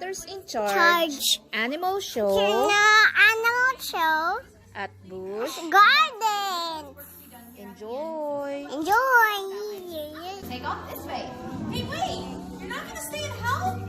Hunters in Charge, Charge. Animal Show Animal show. at Busch Garden. Enjoy! Enjoy. Take off this way. Hey, wait! You're not gonna stay and help?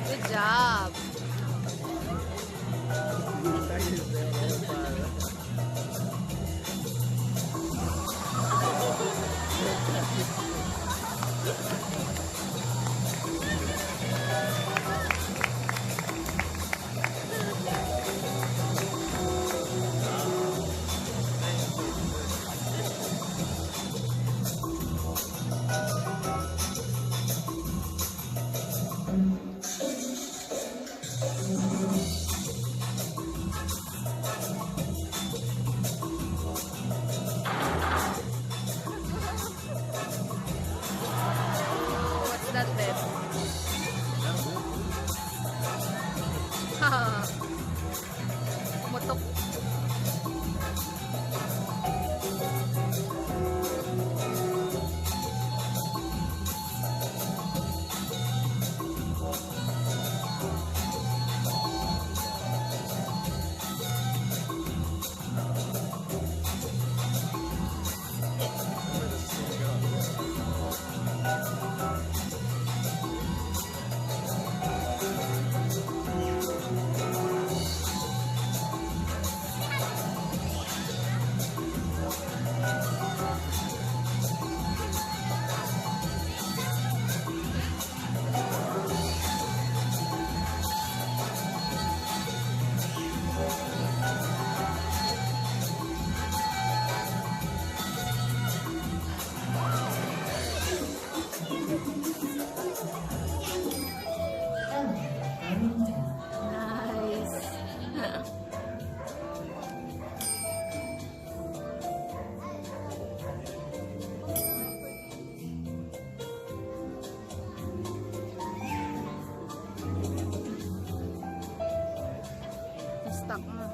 Good job! What's that, babe? Mutok. Nice. Stuck na.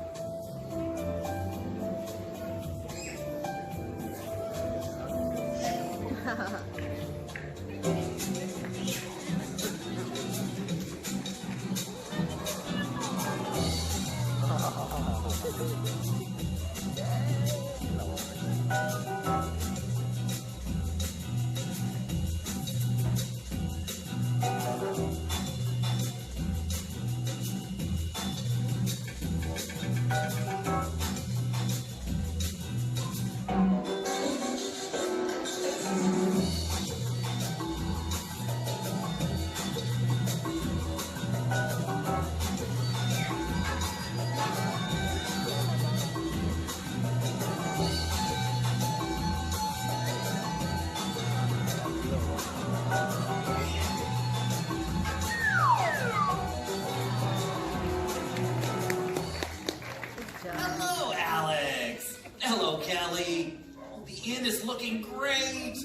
Hello, Alex. Hello, Kelly. Oh, the inn is looking great.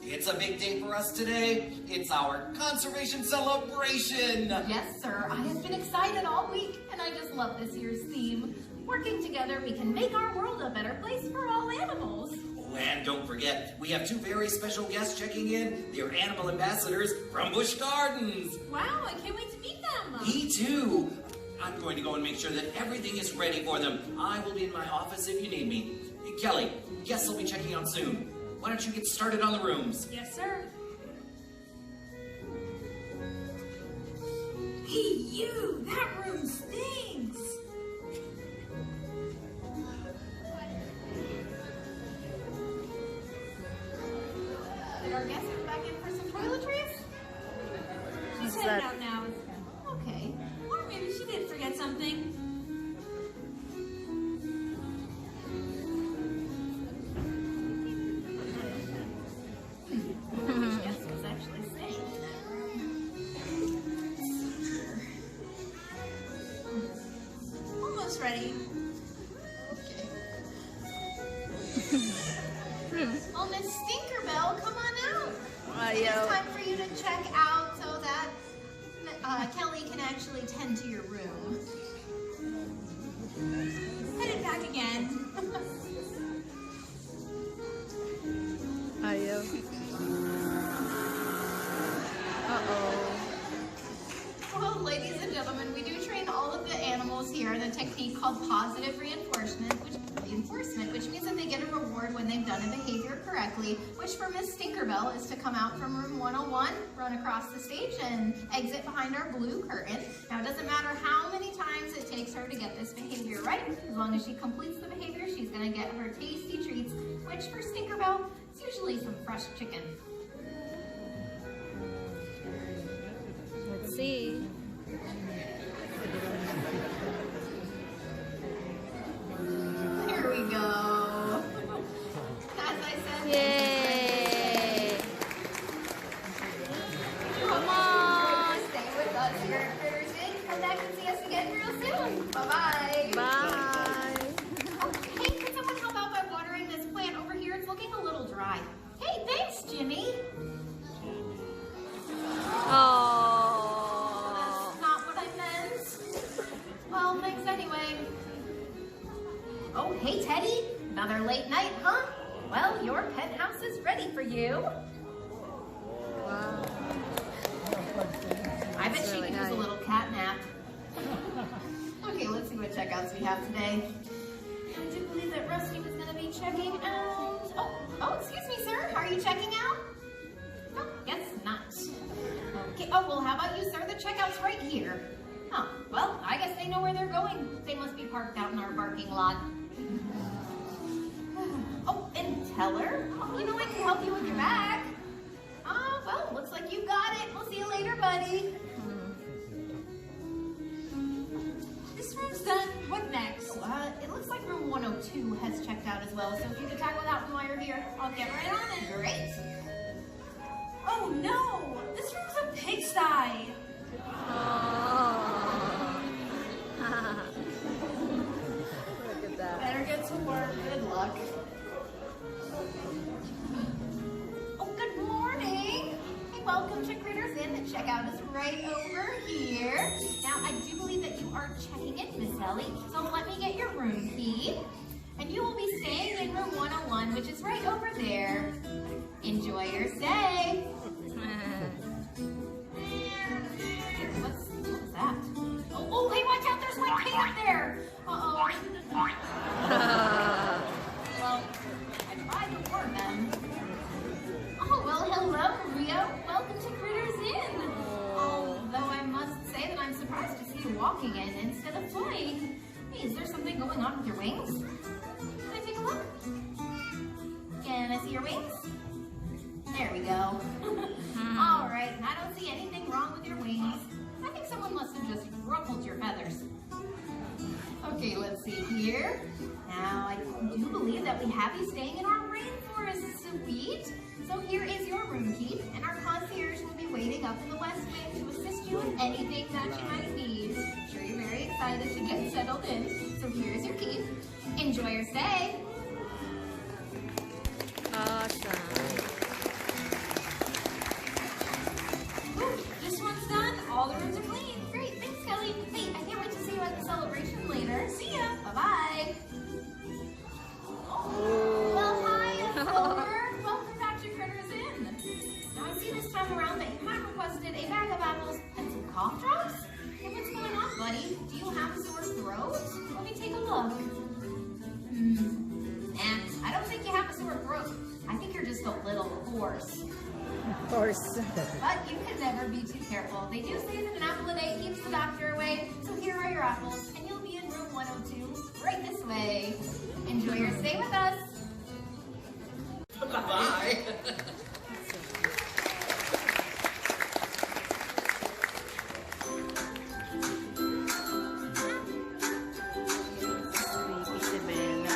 It's a big day for us today. It's our conservation celebration. Yes, sir. I have been excited all week, and I just love this year's theme. Working together, we can make our world a better place for all animals. Oh, and don't forget, we have two very special guests checking in. They're animal ambassadors from Busch Gardens. Wow, I can't wait to meet them. Me too. I'm going to go and make sure that everything is ready for them. I will be in my office if you need me. Kelly, guests will be checking out soon. Why don't you get started on the rooms? Yes, sir. Hey, you! That room stinks! Did our guest come back in for some toiletries? She's heading out now. Okay. Or maybe she did forget something. ready. Oh, Miss Stinkerbell, come on out. It's Ayaw. time for you to check out so that Kelly can actually tend to your room. Headed back again. Ayaw. Uh-oh. Well, ladies and gentlemen, we do train all of the animals here in a technique called positive reinforcement, which means that they get a reward when they've done a behavior correctly, which for Miss Tinkerbell is to come out from room 101, run across the stage, and exit behind our blue curtain. Now, it doesn't matter how many times it takes her to get this behavior right. As long as she completes the behavior, she's going to get her tasty treats, which for Tinkerbell is usually some fresh chicken. Let's see. Here we go. As I said, Yay! Come on! stay with us here at Critters Inn. Come back and see us again real soon. Bye-bye. Bye! Oh, hey, can someone help out by watering this plant over here? It's looking a little dry. Hey, thanks, Jimmy. Oh! That's not what I meant. Well, thanks anyway. Oh, hey, Teddy. Another late night, huh? Well, your penthouse is ready for you. Wow. I bet That's she really could use a nice. little cat nap. Okay, let's see what checkouts we have today. I do believe that Rusty was going to be checking out. Oh, excuse me, sir. Are you checking out? Oh, guess not. Okay. Oh, well, how about you, sir? The checkout's right here. Huh. Well, I guess they know where they're going. They must be parked out in our parking lot. Oh, and Teller? Oh, you know I can help you with your bag. Well, looks like you got it. We'll see you later, buddy. This room's done. What next? It looks like room 102 has checked out as well. So if you could tackle that one while you're here, I'll get right on it. Great. Oh no! This room's a pigsty. Oh. Look at that. Better get to work. Good luck. Oh, good morning. Hey, welcome to Critters Inn. The checkout is right over here. Now, I do believe that you are checking in, Miss Ellie. So let me get your room key. And you will be staying in room 101, which is right over there. Enjoy your stay. What's that? Oh, hey, watch out. There's white paint up there. Uh-oh. Well, I tried to warn them. Oh, well, hello, Rio. Welcome to Critters Inn. Although I must say that I'm surprised to see you walking in instead of flying. Hey, is there something going on with your wings? Can I take a look? Can I see your wings? There we go. All right, I don't see anything wrong with your wings. I think someone must have just ruffled your feathers. Okay, let's see here. Now, I do believe that we have you staying in our rainforest suite. So here is your room key, and our concierge will be waiting up in the west wing to assist you in anything that you might need. I'm sure you're very excited to get settled in. So here's your key. Enjoy your stay. Awesome. Ooh, this one's done. All the rooms are clean. Great, thanks, Kelly. Hey, I can't wait to see you at the celebration later. See ya. Bye-bye. Well, hi, Silver. Welcome back to Critters Inn. Now, I see this time around that you have requested a bag of apples and some cough drops. Hey, what's going on, buddy? Do you have a sore throat? Let me take a look. Nah, I don't think you have a sore throat. I think you're just a little hoarse. Of course. But you can never be too careful. They do say that an apple a day keeps the doctor away. So here are your apples, and you'll be in room 102, right this way. Enjoy your stay with us. Bye. Sleepy si Bella.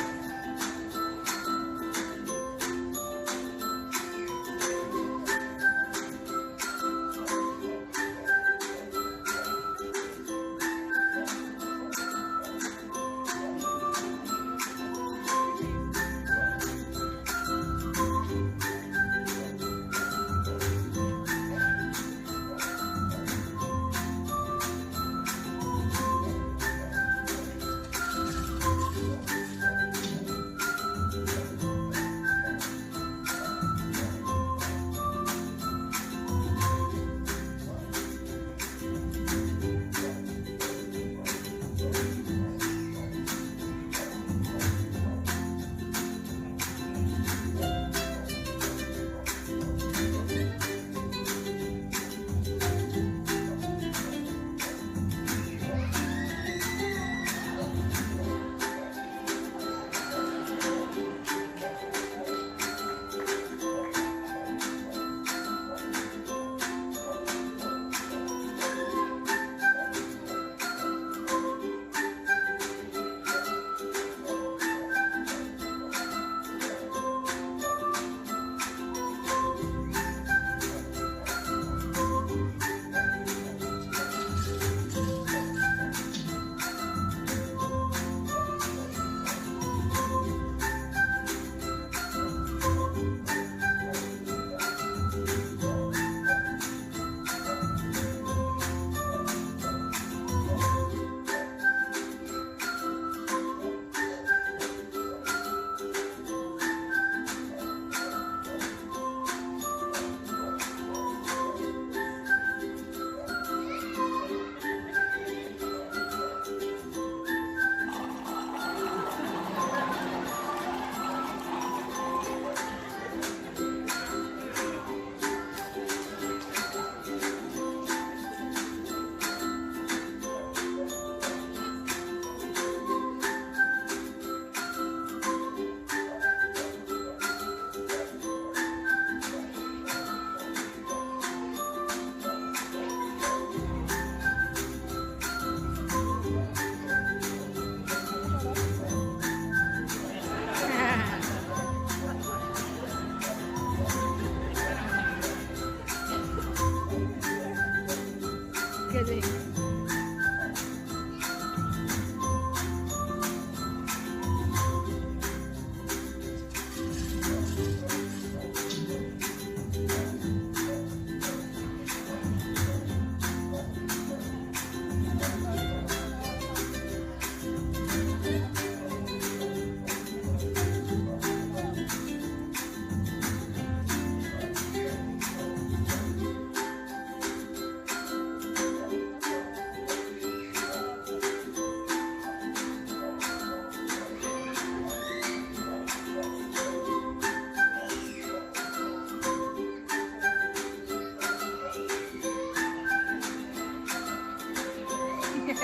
All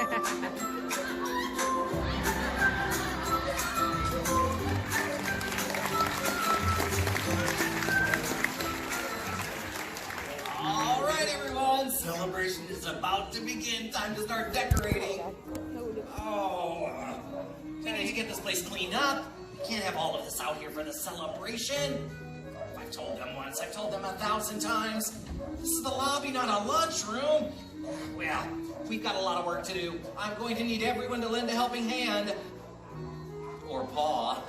right, everyone. Celebration is about to begin. Time to start decorating. Oh, we need to get this place cleaned up. We can't have all of this out here for the celebration. I've told them once, I've told them 1,000 times. This is the lobby, not a lunchroom. Well, we've got a lot of work to do. I'm going to need everyone to lend a helping hand. Or paw.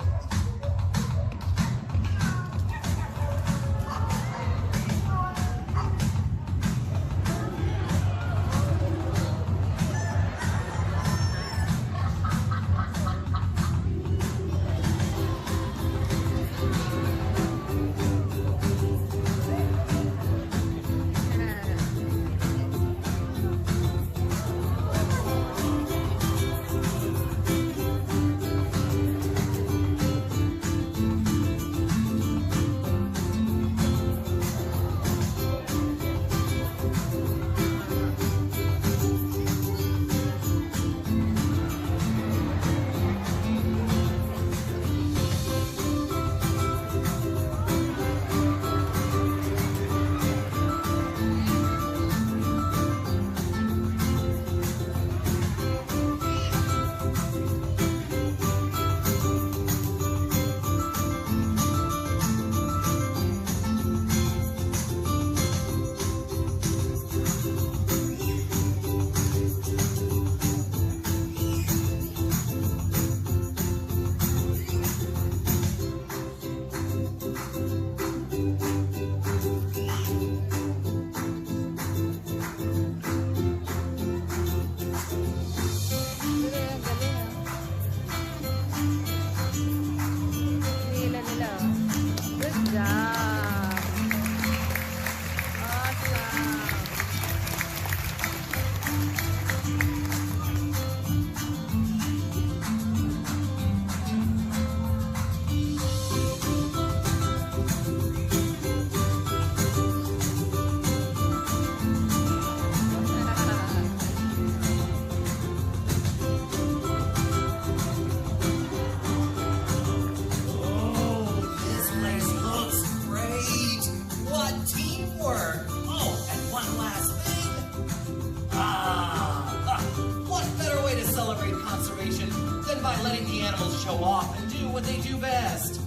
Show off and do what they do best.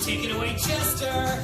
Take it away, Chester.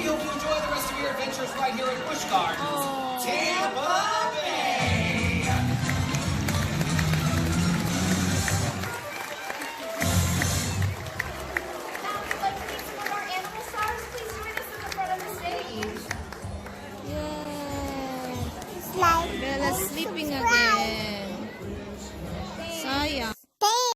We hope you enjoy the rest of your adventures right here at Busch Gardens, Tampa Bay. Now, if you'd like to meet some of our animal stars, please join us in the front of the stage. Slide. Bella's sleeping again.